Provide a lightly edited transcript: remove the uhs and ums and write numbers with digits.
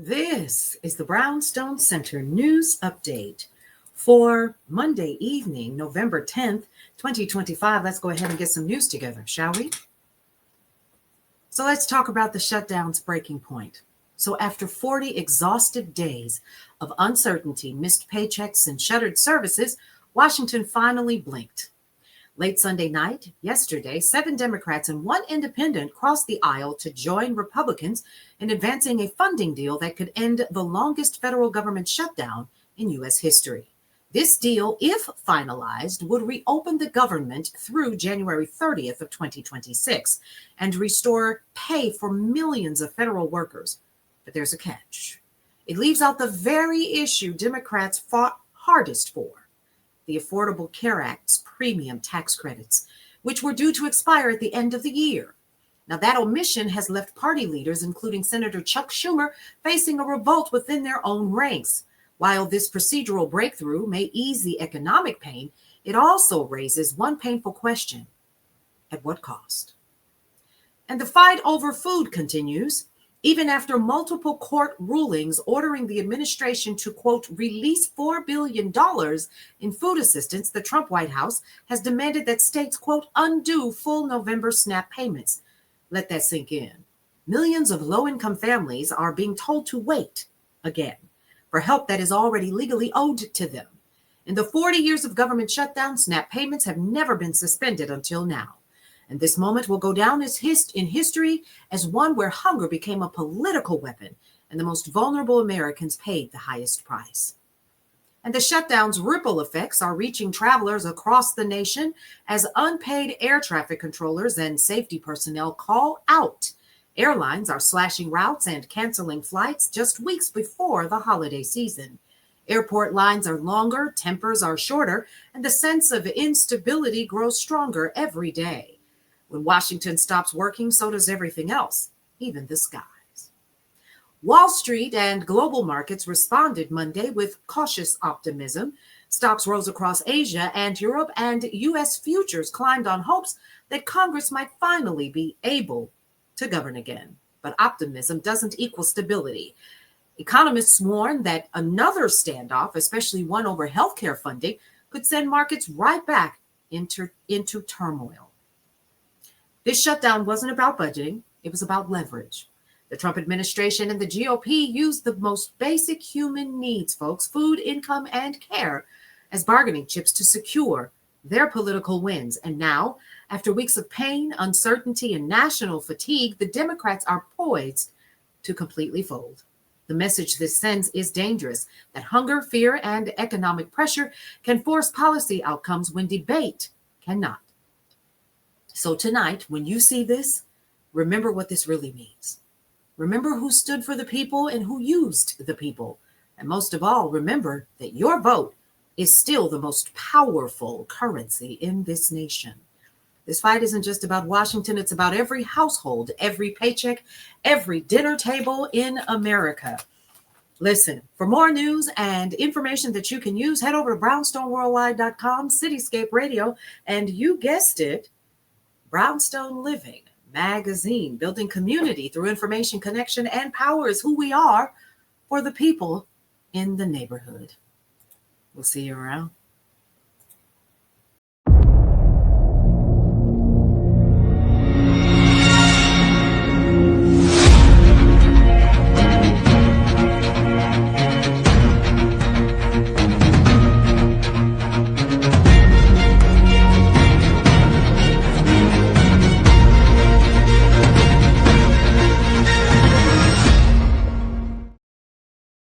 This is the Brownstone Center News Update for Monday evening, November 10th, 2025. Let's go ahead and get some news together, shall we? So let's talk about the shutdown's breaking point. So after 40 exhaustive days of uncertainty, missed paychecks, and shuttered services, Washington finally blinked. Late Sunday night, yesterday, 7 Democrats and 1 independent crossed the aisle to join Republicans in advancing a funding deal that could end the longest federal government shutdown in U.S. history. This deal, if finalized, would reopen the government through January 30th of 2026 and restore pay for millions of federal workers. But there's a catch. It leaves out the very issue Democrats fought hardest for: the Affordable Care Act's premium tax credits, which were due to expire at the end of the year. Now, that omission has left party leaders, including Senator Chuck Schumer, facing a revolt within their own ranks. While this procedural breakthrough may ease the economic pain, it also raises one painful question: at what cost? And the fight over food continues. Even after multiple court rulings ordering the administration to, quote, release $4 billion in food assistance, the Trump White House has demanded that states, quote, undo full November SNAP payments. Let that sink in. Millions of low-income families are being told to wait again for help that is already legally owed to them. In the 40 years of government shutdown, SNAP payments have never been suspended until now. And this moment will go down in history as one where hunger became a political weapon and the most vulnerable Americans paid the highest price. And the shutdown's ripple effects are reaching travelers across the nation as unpaid air traffic controllers and safety personnel call out. Airlines are slashing routes and canceling flights just weeks before the holiday season. Airport lines are longer, tempers are shorter, and the sense of instability grows stronger every day. When Washington stops working, so does everything else, even the skies. Wall Street and global markets responded Monday with cautious optimism. Stocks rose across Asia and Europe, and U.S. futures climbed on hopes that Congress might finally be able to govern again. But optimism doesn't equal stability. Economists warn that another standoff, especially one over healthcare funding, could send markets right back into turmoil. This shutdown wasn't about budgeting, it was about leverage. The Trump administration and the GOP used the most basic human needs, folks, food, income, and care, as bargaining chips to secure their political wins. And now, after weeks of pain, uncertainty, and national fatigue, the Democrats are poised to completely fold. The message this sends is dangerous: that hunger, fear, and economic pressure can force policy outcomes when debate cannot. So tonight, when you see this, remember what this really means. Remember who stood for the people and who used the people. And most of all, remember that your vote is still the most powerful currency in this nation. This fight isn't just about Washington. It's about every household, every paycheck, every dinner table in America. Listen, for more news and information that you can use, head over to brownstoneworldwide.com, Cityscape Radio, and you guessed it, Brownstone Living Magazine, building community through information, connection, and power is who we are for the people in the neighborhood. We'll see you around.